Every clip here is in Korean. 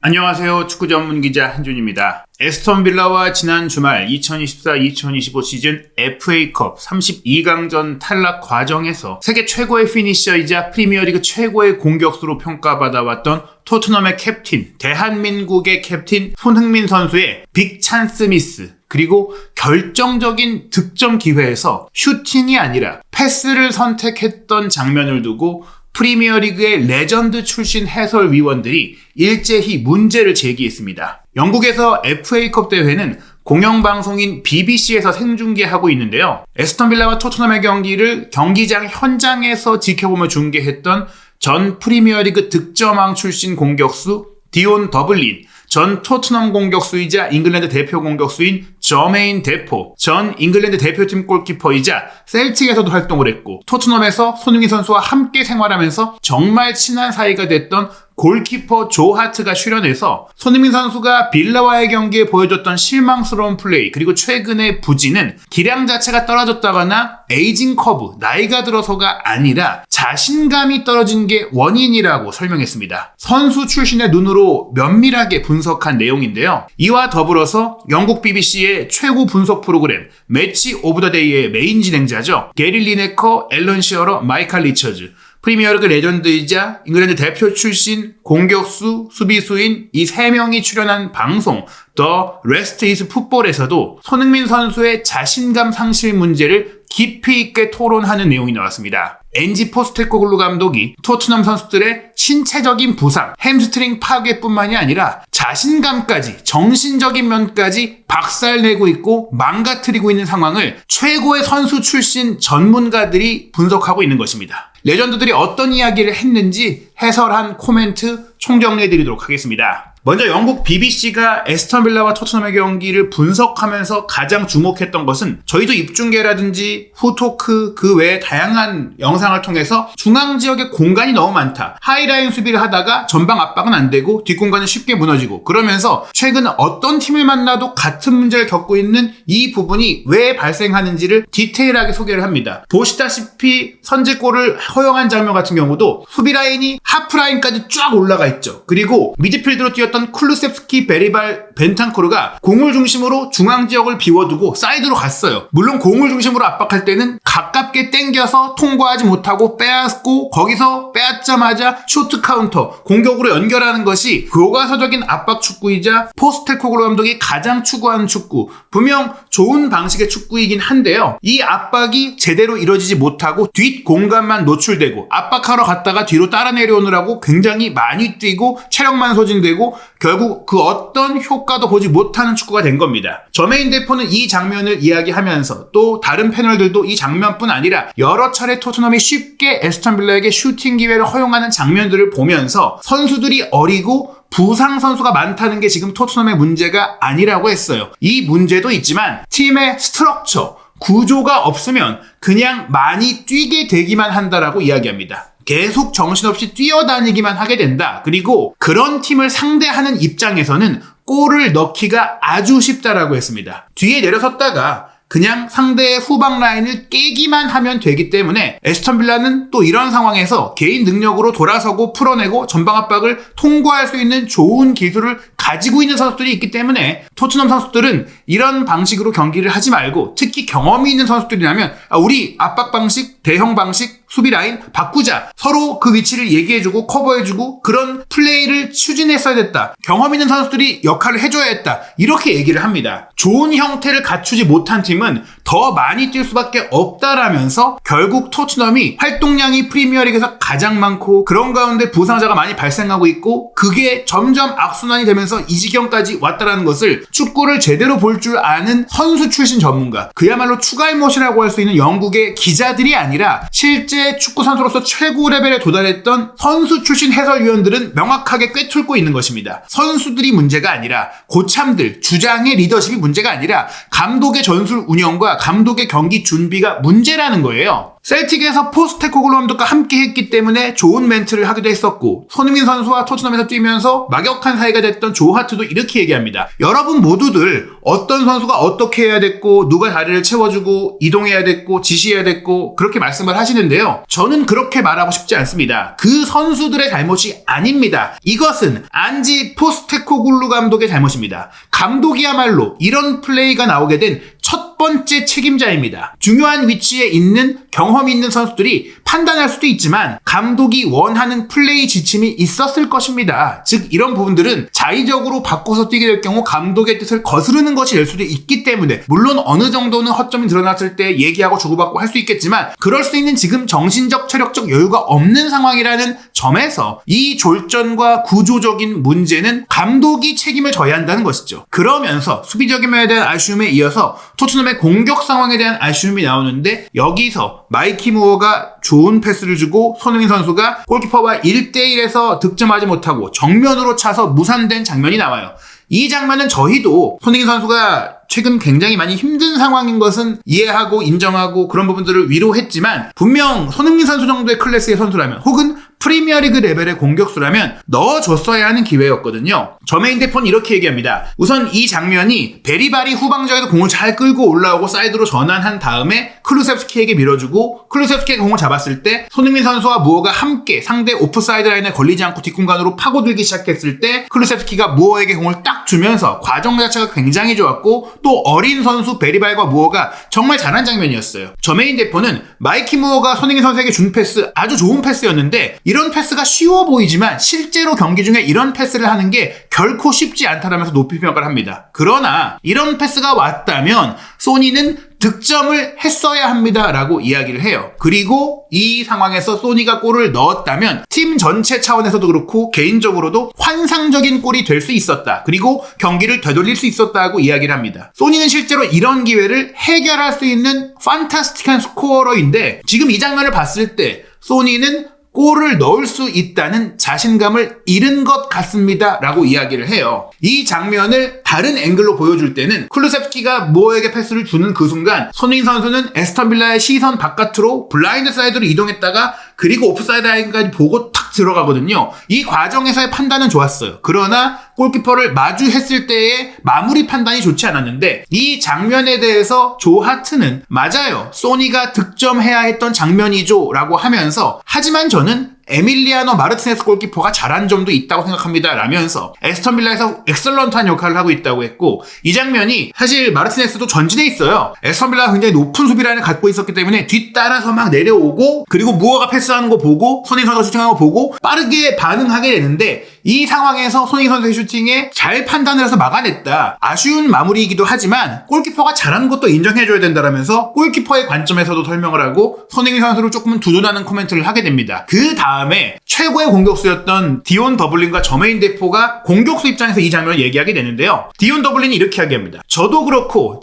안녕하세요. 축구 전문 기자 한준입니다. 에스턴 빌라와 지난 주말 2024-2025 시즌 FA컵 32강전 탈락 과정에서 세계 최고의 피니셔이자 프리미어리그 최고의 공격수로 평가받아왔던 토트넘의 캡틴, 대한민국의 캡틴 손흥민 선수의 빅 찬스 미스, 그리고 결정적인 득점 기회에서 슈팅이 아니라 패스를 선택했던 장면을 두고 프리미어리그의 레전드 출신 해설위원들이 일제히 문제를 제기했습니다. 영국에서 FA컵 대회는 공영방송인 BBC에서 생중계하고 있는데요. 에스턴 빌라와 토트넘의 경기를 경기장 현장에서 지켜보며 중계했던 전 프리미어리그 득점왕 출신 공격수 디온 더블린, 전 토트넘 공격수이자 잉글랜드 대표 공격수인 저메인 데포, 전 잉글랜드 대표팀 골키퍼이자 셀틱에서도 활동을 했고 토트넘에서 손흥민 선수와 함께 생활하면서 정말 친한 사이가 됐던 골키퍼 조 하트가 출연해서 손흥민 선수가 빌라와의 경기에 보여줬던 실망스러운 플레이, 그리고 최근의 부진은 기량 자체가 떨어졌다거나 에이징 커브, 나이가 들어서가 아니라 자신감이 떨어진 게 원인이라고 설명했습니다. 선수 출신의 눈으로 면밀하게 분석한 내용인데요. 이와 더불어서 영국 BBC의 최고 분석 프로그램 매치 오브 더 데이의 메인 진행자죠. 게리 리네커, 앨런 시어러, 마이칼 리처즈, 프리미어리그 레전드이자 잉글랜드 대표 출신 공격수, 수비수인 이 3명이 출연한 방송 더 레스트 이즈 풋볼에서도 손흥민 선수의 자신감 상실 문제를 깊이 있게 토론하는 내용이 나왔습니다. 엔지 포스테코글루 감독이 토트넘 선수들의 신체적인 부상, 햄스트링 파괴뿐만이 아니라 자신감까지, 정신적인 면까지 박살내고 있고 망가뜨리고 있는 상황을 최고의 선수 출신 전문가들이 분석하고 있는 것입니다. 레전드들이 어떤 이야기를 했는지 해설한 코멘트 총정리해드리도록 하겠습니다. 먼저 영국 BBC가 에스턴 빌라와 토트넘의 경기를 분석하면서 가장 주목했던 것은 저희도 입중계라든지 후토크 그 외에 다양한 영상을 통해서 중앙 지역에 공간이 너무 많다. 하이라인 수비를 하다가 전방 압박은 안 되고 뒷공간은 쉽게 무너지고, 그러면서 최근 어떤 팀을 만나도 같은 문제를 겪고 있는 이 부분이 왜 발생하는지를 디테일하게 소개를 합니다. 보시다시피 선제골을 허용한 장면 같은 경우도 수비 라인이 하프 라인까지 쫙 올라가 있죠. 그리고 미드필드로 뛰었던 쿨루셉스키, 베리발, 벤탄쿠르가 공을 중심으로 중앙 지역을 비워두고 사이드로 갔어요. 물론 공을 중심으로 압박할 때는 가깝게 당겨서 통과하지 못하고 빼앗고 거기서 빼앗자마자 쇼트 카운터, 공격으로 연결하는 것이 교과서적인 압박 축구이자 포스테코글루 감독이 가장 추구하는 축구, 분명 좋은 방식의 축구이긴 한데요. 이 압박이 제대로 이루어지지 못하고 뒷 공간만 노출되고 압박하러 갔다가 뒤로 따라 내려오느라고 굉장히 많이 뛰고 체력만 소진되고 결국 그 어떤 효과도 보지 못하는 축구가 된 겁니다. 저메인 데포는 이 장면을 이야기하면서 또 다른 패널들도 이 장면뿐 아니라 여러 차례 토트넘이 쉽게 에스턴 빌라에게 슈팅 기회를 허용하는 장면들을 보면서 선수들이 어리고 부상 선수가 많다는 게 지금 토트넘의 문제가 아니라고 했어요. 이 문제도 있지만 팀의 스트럭처, 구조가 없으면 그냥 많이 뛰게 되기만 한다라고 이야기합니다. 계속 정신없이 뛰어다니기만 하게 된다. 그리고 그런 팀을 상대하는 입장에서는 골을 넣기가 아주 쉽다라고 했습니다. 뒤에 내려섰다가 그냥 상대의 후방 라인을 깨기만 하면 되기 때문에 에스턴 빌라는 또 이런 상황에서 개인 능력으로 돌아서고 풀어내고 전방 압박을 통과할 수 있는 좋은 기술을 가지고 있는 선수들이 있기 때문에 토트넘 선수들은 이런 방식으로 경기를 하지 말고, 특히 경험이 있는 선수들이라면 우리 압박 방식, 대형 방식, 수비 라인 바꾸자, 서로 그 위치를 얘기해주고 커버해주고 그런 플레이를 추진했어야 됐다, 경험 있는 선수들이 역할을 해줘야 했다, 이렇게 얘기를 합니다. 좋은 형태를 갖추지 못한 팀은 더 많이 뛸 수밖에 없다라면서 결국 토트넘이 활동량이 프리미어리그에서 가장 많고 그런 가운데 부상자가 많이 발생하고 있고 그게 점점 악순환이 되면서 이 지경까지 왔다라는 것을 축구를 제대로 볼 줄 아는 선수 출신 전문가, 그야말로 추갈못이라고 할 수 있는 영국의 기자들이 아니라 실제 축구 선수로서 최고 레벨에 도달했던 선수 출신 해설위원들은 명확하게 꿰뚫고 있는 것입니다. 선수들이 문제가 아니라 고참들, 주장의 리더십이 문제가 아니라 감독의 전술 운영과 감독의 경기 준비가 문제라는 거예요. 셀틱에서 포스테코글루 감독과 함께 했기 때문에 좋은 멘트를 하기도 했었고, 손흥민 선수와 토트넘에서 뛰면서 막역한 사이가 됐던 조 하트도 이렇게 얘기합니다. 여러분 모두들 어떤 선수가 어떻게 해야 됐고 누가 자리를 채워주고 이동해야 됐고 지시해야 됐고 그렇게 말씀을 하시는데요. 저는 그렇게 말하고 싶지 않습니다. 그 선수들의 잘못이 아닙니다. 이것은 안지 포스테코글루 감독의 잘못입니다. 감독이야말로 이런 플레이가 나오게 된 첫 번째 책임자입니다. 중요한 위치에 있는 경험 있는 선수들이 판단할 수도 있지만 감독이 원하는 플레이 지침이 있었을 것입니다. 즉 이런 부분들은 자의적으로 바꿔서 뛰게 될 경우 감독의 뜻을 거스르는 것이 될 수도 있기 때문에 물론 어느 정도는 허점이 드러났을 때 얘기하고 주고받고 할 수 있겠지만 그럴 수 있는 지금 정신적 체력적 여유가 없는 상황이라는 점에서 이 졸전과 구조적인 문제는 감독이 책임을 져야 한다는 것이죠. 그러면서 수비적인 면에 대한 아쉬움에 이어서 토트넘의 공격 상황에 대한 아쉬움이 나오는데 여기서 마이키 무어가 좋은 패스를 주고 손흥민 선수가 골키퍼와 1대1에서 득점하지 못하고 정면으로 차서 무산된 장면이 나와요. 이 장면은 저희도 손흥민 선수가 최근 굉장히 많이 힘든 상황인 것은 이해하고 인정하고 그런 부분들을 위로했지만 분명 손흥민 선수 정도의 클래스의 선수라면 혹은 프리미어리그 레벨의 공격수라면 넣어줬어야 하는 기회였거든요. 저메인 데포는 이렇게 얘기합니다. 우선 이 장면이 베리바리 후방적에서 공을 잘 끌고 올라오고 사이드로 전환한 다음에 클루셉스키에게 밀어주고 클루셉스키가 공을 잡았을 때 손흥민 선수와 무어가 함께 상대 오프사이드 라인에 걸리지 않고 뒷공간으로 파고들기 시작했을 때 클루셉스키가 무어에게 공을 딱 주면서 과정 자체가 굉장히 좋았고 또 어린 선수 베리바리와 무어가 정말 잘한 장면이었어요. 저메인 데포는 마이키 무어가 손흥민 선수에게 준 패스 아주 좋은 패스였는데 이런 패스가 쉬워 보이지만 실제로 경기 중에 이런 패스를 하는 게 결코 쉽지 않다라면서 높이 평가를 합니다. 그러나 이런 패스가 왔다면 소니는 득점을 했어야 합니다 라고 이야기를 해요. 그리고 이 상황에서 소니가 골을 넣었다면 팀 전체 차원에서도 그렇고 개인적으로도 환상적인 골이 될 수 있었다. 그리고 경기를 되돌릴 수 있었다고 이야기를 합니다. 소니는 실제로 이런 기회를 해결할 수 있는 판타스틱한 스코어러인데 지금 이 장면을 봤을 때 소니는 골을 넣을 수 있다는 자신감을 잃은 것 같습니다 라고 이야기를 해요. 이 장면을 다른 앵글로 보여줄 때는 클루셉스키가 무어에게 패스를 주는 그 순간 손흥민 선수는 에스턴 빌라의 시선 바깥으로 블라인드 사이드로 이동했다가 그리고 오프사이드 라인까지 보고 탁 들어가거든요. 이 과정에서의 판단은 좋았어요. 그러나 골키퍼를 마주했을 때의 마무리 판단이 좋지 않았는데 이 장면에 대해서 조 하트는 맞아요. 소니가 득점해야 했던 장면이죠 라고 하면서 하지만 저는 에밀리아노 마르티네스 골키퍼가 잘한 점도 있다고 생각합니다 라면서 에스턴 빌라에서 엑셀런트한 역할을 하고 있다고 했고 이 장면이 사실 마르티네스도 전진해 있어요. 에스턴 빌라가 굉장히 높은 수비 라인을 갖고 있었기 때문에 뒤따라서 막 내려오고 그리고 무어가 패스하는 거 보고 손흥민 선수가 슈팅하는 거 보고 빠르게 반응하게 되는데 이 상황에서 손흥민 선수의 슈팅에 잘 판단을 해서 막아냈다. 아쉬운 마무리이기도 하지만 골키퍼가 잘하는 것도 인정해줘야 된다라면서 골키퍼의 관점에서도 설명을 하고 손흥민 선수를 조금은 두둔하는 코멘트를 하게 됩니다. 그 다음에 최고의 공격수였던 디온 더블린과 저메인 데포가 공격수 입장에서 이 장면을 얘기하게 되는데요. 디온 더블린이 이렇게 이야기합니다. 저도 그렇고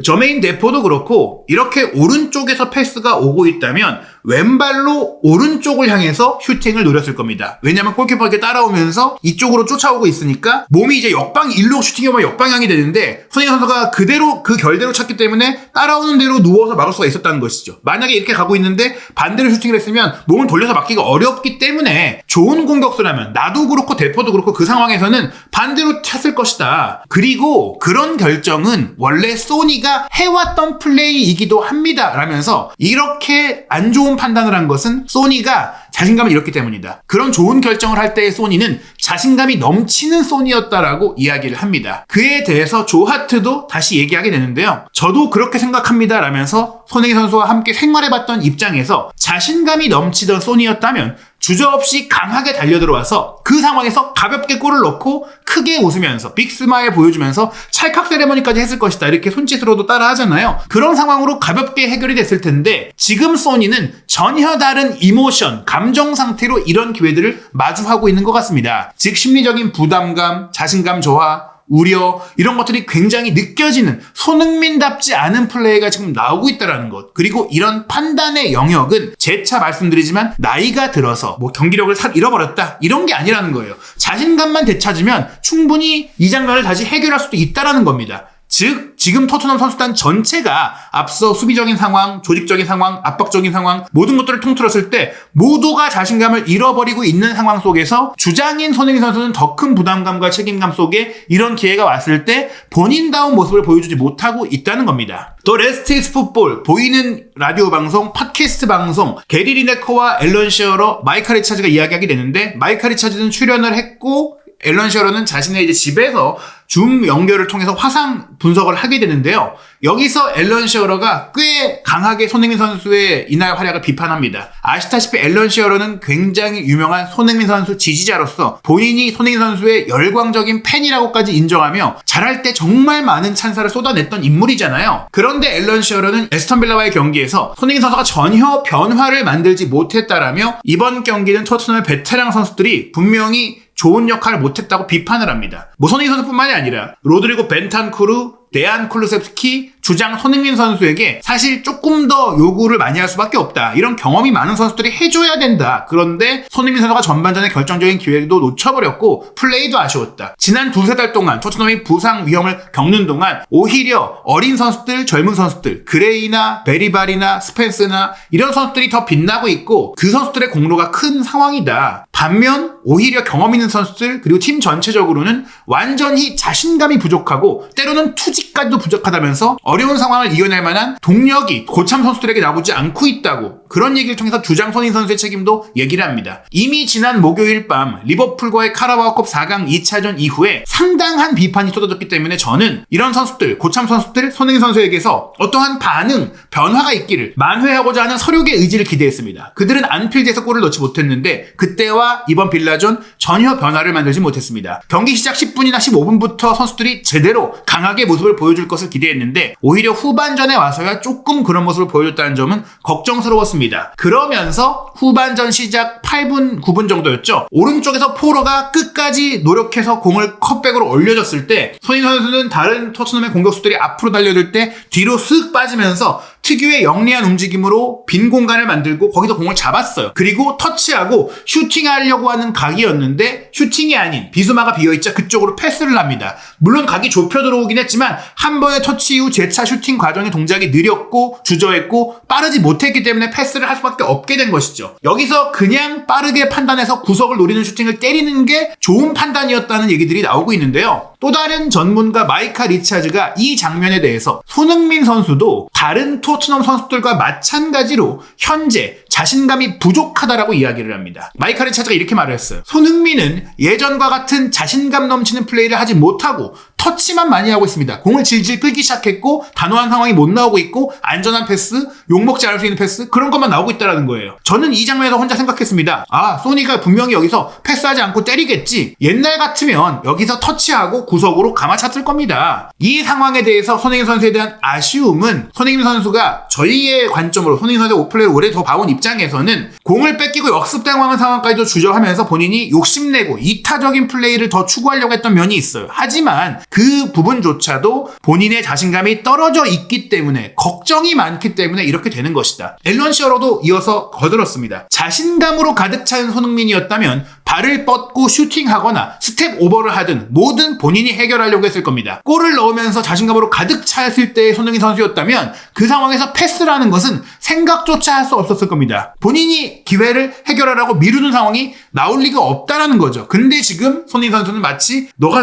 저메인 데포도 그렇고 이렇게 오른쪽에서 패스가 오고 있다면 왼발로 오른쪽을 향해서 슈팅을 노렸을 겁니다. 왜냐면 골키퍼에게 따라오면서 이쪽으로 쫓아오고 있으니까 몸이 이제 일로 슈팅이 오면 역방향이 되는데 손흥민 선수가 그대로 그 결대로 찼기 때문에 따라오는 대로 누워서 막을 수가 있었다는 것이죠. 만약에 이렇게 가고 있는데 반대로 슈팅을 했으면 몸을 돌려서 막기가 어렵기 때문에 좋은 공격수라면 나도 그렇고 데포도 그렇고 그 상황에서는 반대로 찼을 것이다. 그리고 그런 결정은 원래 소니가 해왔던 플레이이기도 합니다 라면서 이렇게 안 좋은 판단을 한 것은 소니가 자신감을 잃었기 때문이다. 그런 좋은 결정을 할 때의 소니는 자신감이 넘치는 소니였다라고 이야기를 합니다. 그에 대해서 조 하트도 다시 얘기하게 되는데요. 저도 그렇게 생각합니다 라면서 손흥민 선수와 함께 생활해봤던 입장에서 자신감이 넘치던 소니였다면 주저없이 강하게 달려들어와서 그 상황에서 가볍게 골을 넣고 크게 웃으면서 빅스마일 보여주면서 찰칵 세레머니까지 했을 것이다. 이렇게 손짓으로도 따라 하잖아요. 그런 상황으로 가볍게 해결이 됐을 텐데 지금 소니는 전혀 다른 이모션, 감정 상태로 이런 기회들을 마주하고 있는 것 같습니다. 즉 심리적인 부담감, 자신감 저하, 우려 이런 것들이 굉장히 느껴지는 손흥민답지 않은 플레이가 지금 나오고 있다는 것. 그리고 이런 판단의 영역은 재차 말씀드리지만 나이가 들어서 경기력을 잃어버렸다 이런 게 아니라는 거예요. 자신감만 되찾으면 충분히 이 장면을 다시 해결할 수도 있다는 겁니다. 즉 지금 토트넘 선수단 전체가 앞서 수비적인 상황, 조직적인 상황, 압박적인 상황 모든 것들을 통틀었을 때 모두가 자신감을 잃어버리고 있는 상황 속에서 주장인 손흥민 선수는 더 큰 부담감과 책임감 속에 이런 기회가 왔을 때 본인다운 모습을 보여주지 못하고 있다는 겁니다. 또 레스트 이즈 풋볼, 보이는 라디오 방송, 팟캐스트 방송, 게리 리네커와 앨런 시어러, 마이카 리차즈가 이야기하게 되는데 마이카 리차즈는 출연을 했고 앨런 시어러는 자신의 이제 집에서 줌 연결을 통해서 화상 분석을 하게 되는데요. 여기서 앨런 시어러가 꽤 강하게 손흥민 선수의 이날 활약을 비판합니다. 아시다시피 앨런 시어러는 굉장히 유명한 손흥민 선수 지지자로서 본인이 손흥민 선수의 열광적인 팬이라고까지 인정하며 잘할 때 정말 많은 찬사를 쏟아냈던 인물이잖아요. 그런데 앨런 시어러는 에스턴 빌라와의 경기에서 손흥민 선수가 전혀 변화를 만들지 못했다라며 이번 경기는 토트넘의 베테랑 선수들이 분명히 좋은 역할을 못했다고 비판을 합니다. 손흥민 선수뿐만이 아니라 로드리고 벤탄쿠르, 데안 쿨루셉스키, 주장 손흥민 선수에게 사실 조금 더 요구를 많이 할 수밖에 없다. 이런 경험이 많은 선수들이 해줘야 된다. 그런데 손흥민 선수가 전반전에 결정적인 기회도 놓쳐버렸고 플레이도 아쉬웠다. 지난 두세 달 동안 토트넘이 부상 위험을 겪는 동안 오히려 어린 선수들, 젊은 선수들, 그레이나 베리발이나 스펜스나 이런 선수들이 더 빛나고 있고 그 선수들의 공로가 큰 상황이다. 반면 오히려 경험 있는 선수들 그리고 팀 전체적으로는 완전히 자신감이 부족하고 때로는 투지까지도 부족하다면서 어려운 상황을 이겨낼 만한 동력이 고참 선수들에게 나오지 않고 있다고 그런 얘기를 통해서 주장 손흥민 선수의 책임도 얘기를 합니다. 이미 지난 목요일 밤 리버풀과의 카라바오컵 4강 2차전 이후에 상당한 비판이 쏟아졌기 때문에 저는 이런 선수들, 고참 선수들 손흥민 선수에게서 어떠한 반응, 변화가 있기를 만회하고자 하는 서력의 의지를 기대했습니다. 그들은 안필드에서 골을 넣지 못했는데 그때와 이번 빌라전 전혀 변화를 만들지 못했습니다. 경기 시작 10분이나 15분부터 선수들이 제대로 강하게 모습을 보여줄 것을 기대했는데 오히려 후반전에 와서야 조금 그런 모습을 보여줬다는 점은 걱정스러웠습니다. 그러면서 후반전 시작 8분, 9분 정도였죠. 오른쪽에서 포로가 끝까지 노력해서 공을 컷백으로 올려줬을 때 손흥민 선수는 다른 토트넘의 공격수들이 앞으로 달려들 때 뒤로 쓱 빠지면서 특유의 영리한 움직임으로 빈 공간을 만들고 거기서 공을 잡았어요. 그리고 터치하고 슈팅하려고 하는 각이었는데 슈팅이 아닌 비스마가 비어있자 그쪽으로 패스를 합니다. 물론 각이 좁혀 들어오긴 했지만 한 번의 터치 이후 재차 슈팅 과정의 동작이 느렸고 주저했고 빠르지 못했기 때문에 패스를 할 수밖에 없게 된 것이죠. 여기서 그냥 빠르게 판단해서 구석을 노리는 슈팅을 때리는 게 좋은 판단이었다는 얘기들이 나오고 있는데요. 또 다른 전문가 마이카 리차즈가 이 장면에 대해서 손흥민 선수도 다른 토트넘 선수들과 마찬가지로 현재 자신감이 부족하다라고 이야기를 합니다. 마이카 리차즈가 이렇게 말을 했어요. 손흥민은 예전과 같은 자신감 넘치는 플레이를 하지 못하고 터치만 많이 하고 있습니다. 공을 질질 끌기 시작했고 단호한 상황이 못 나오고 있고 안전한 패스, 욕먹지 않을 수 있는 패스 그런 것만 나오고 있다는 거예요. 저는 이 장면에서 혼자 생각했습니다. 소니가 분명히 여기서 패스하지 않고 때리겠지. 옛날 같으면 여기서 터치하고 구석으로 감아찼을 겁니다. 이 상황에 대해서 손흥민 선수에 대한 아쉬움은 손흥민 선수가 저희의 관점으로 손흥민 선수의 오플레이를 오래 더 봐온 입장에서는 공을 뺏기고 역습당하는 상황까지도 주저하면서 본인이 욕심내고 이타적인 플레이를 더 추구하려고 했던 면이 있어요. 하지만 그 부분조차도 본인의 자신감이 떨어져 있기 때문에 걱정이 많기 때문에 이렇게 되는 것이다. 앨런 시어러도 이어서 거들었습니다. 자신감으로 가득 찬 손흥민이었다면 발을 뻗고 슈팅하거나 스텝 오버를 하든 뭐든 본인이 해결하려고 했을 겁니다. 골을 넣으면서 자신감으로 가득 찼을 때의 손흥민 선수였다면 그 상황에서 패스를 하는 것은 생각조차 할 수 없었을 겁니다. 본인이 기회를 해결하라고 미루는 상황이 나올 리가 없다라는 거죠. 근데 지금 손흥민 선수는 마치 너가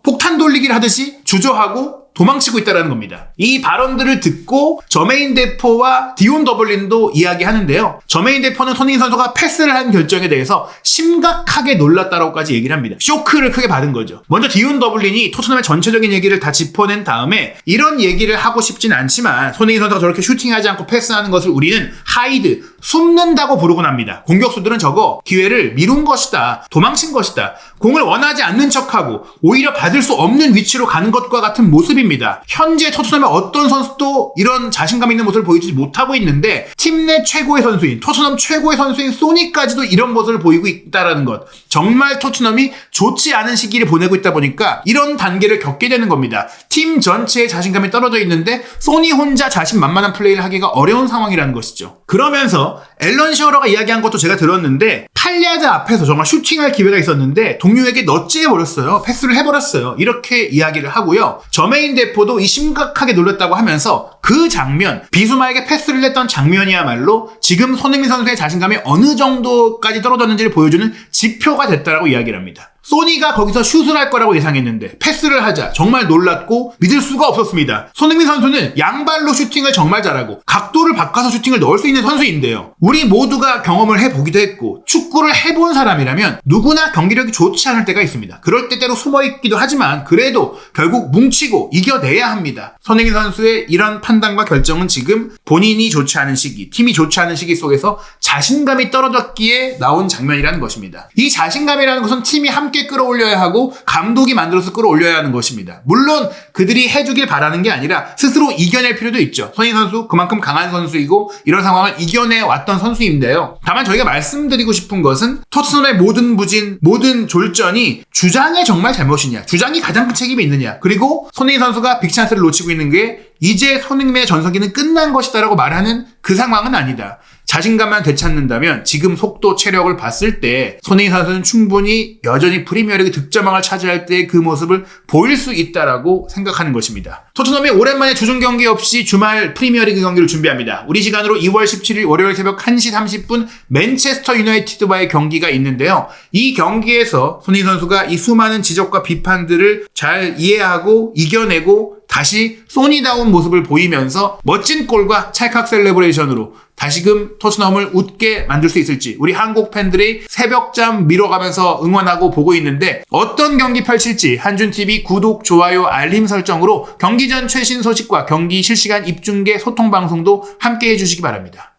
폭탄 돌리기를 하듯이 주저하고 도망치고 있다는 겁니다. 이 발언들을 듣고 저메인 데포와 디온 더블린도 이야기하는데요. 저메인 데포는 손흥민 선수가 패스를 한 결정에 대해서 심각하게 놀랐다고까지 얘기를 합니다. 쇼크를 크게 받은 거죠. 먼저 디온 더블린이 토트넘의 전체적인 얘기를 다 짚어낸 다음에 이런 얘기를 하고 싶진 않지만 손흥민 선수가 저렇게 슈팅하지 않고 패스하는 것을 우리는 하이드, 숨는다고 부르곤 합니다. 공격수들은 저거 기회를 미룬 것이다. 도망친 것이다. 공을 원하지 않는 척하고 오히려 받을 수 없는 위치로 가는 것과 같은 모습입니다. 현재 토트넘의 어떤 선수도 이런 자신감 있는 모습을 보여주지 못하고 있는데 팀 내 최고의 선수인 토트넘 최고의 선수인 소니까지도 이런 모습을 보이고 있다는 것. 정말 토트넘이 좋지 않은 시기를 보내고 있다 보니까 이런 단계를 겪게 되는 겁니다. 팀 전체의 자신감이 떨어져 있는데 소니 혼자 자신만만한 플레이를 하기가 어려운 상황이라는 것이죠. 그러면서 앨런 시어러가 이야기한 것도 제가 들었는데 8야드 앞에서 정말 슈팅할 기회가 있었는데 동료에게 넛지해버렸어요. 패스를 해버렸어요. 이렇게 이야기를 하고요. 저메인 대포도 이 심각하게 놀랐다고 하면서 그 장면, 비수마에게 패스를 냈던 장면이야말로 지금 손흥민 선수의 자신감이 어느 정도까지 떨어졌는지를 보여주는 지표가 됐다라고 이야기를 합니다. 소니가 거기서 슛을 할 거라고 예상했는데 패스를 하자 정말 놀랐고 믿을 수가 없었습니다. 손흥민 선수는 양발로 슈팅을 정말 잘하고 각도를 바꿔서 슈팅을 넣을 수 있는 선수인데요. 우리 모두가 경험을 해보기도 했고 축구를 해본 사람이라면 누구나 경기력이 좋지 않을 때가 있습니다. 그럴 때 때로 숨어있기도 하지만 그래도 결국 뭉치고 이겨내야 합니다. 손흥민 선수의 이런 판단과 결정은 지금 본인이 좋지 않은 시기, 팀이 좋지 않은 시기 속에서 자신감이 떨어졌기에 나온 장면이라는 것입니다. 이 자신감이라는 것은 팀이 함께 끌어올려야 하고 감독이 만들어서 끌어올려야 하는 것입니다. 물론 그들이 해주길 바라는 게 아니라 스스로 이겨낼 필요도 있죠. 손흥민 선수 그만큼 강한 선수이고 이런 상황을 이겨내 왔던 선수인데요. 다만 저희가 말씀드리고 싶은 것은 토트넘의 모든 부진, 모든 졸전이 주장의 정말 잘못이냐, 주장이 가장 큰 책임이 있느냐, 그리고 손흥민 선수가 빅찬스를 놓치고 있는 게 이제 손흥민의 전성기는 끝난 것이다라고 말하는 그 상황은 아니다. 자신감만 되찾는다면 지금 속도, 체력을 봤을 때 손흥민 선수는 충분히 여전히 프리미어리그 득점왕을 차지할 때의 그 모습을 보일 수 있다라고 생각하는 것입니다. 토트넘이 오랜만에 주중 경기 없이 주말 프리미어리그 경기를 준비합니다. 우리 시간으로 2월 17일 월요일 새벽 1시 30분 맨체스터 유나이티드와의 경기가 있는데요. 이 경기에서 손흥민 선수가 이 수많은 지적과 비판들을 잘 이해하고 이겨내고 다시 소니다운 모습을 보이면서 멋진 골과 찰칵 셀레브레이션으로 다시금 토트넘을 웃게 만들 수 있을지 우리 한국 팬들이 새벽잠 미뤄가면서 응원하고 보고 있는데 어떤 경기 펼칠지 한준TV 구독, 좋아요, 알림 설정으로 경기 전 최신 소식과 경기 실시간 입중계 소통 방송도 함께 해주시기 바랍니다.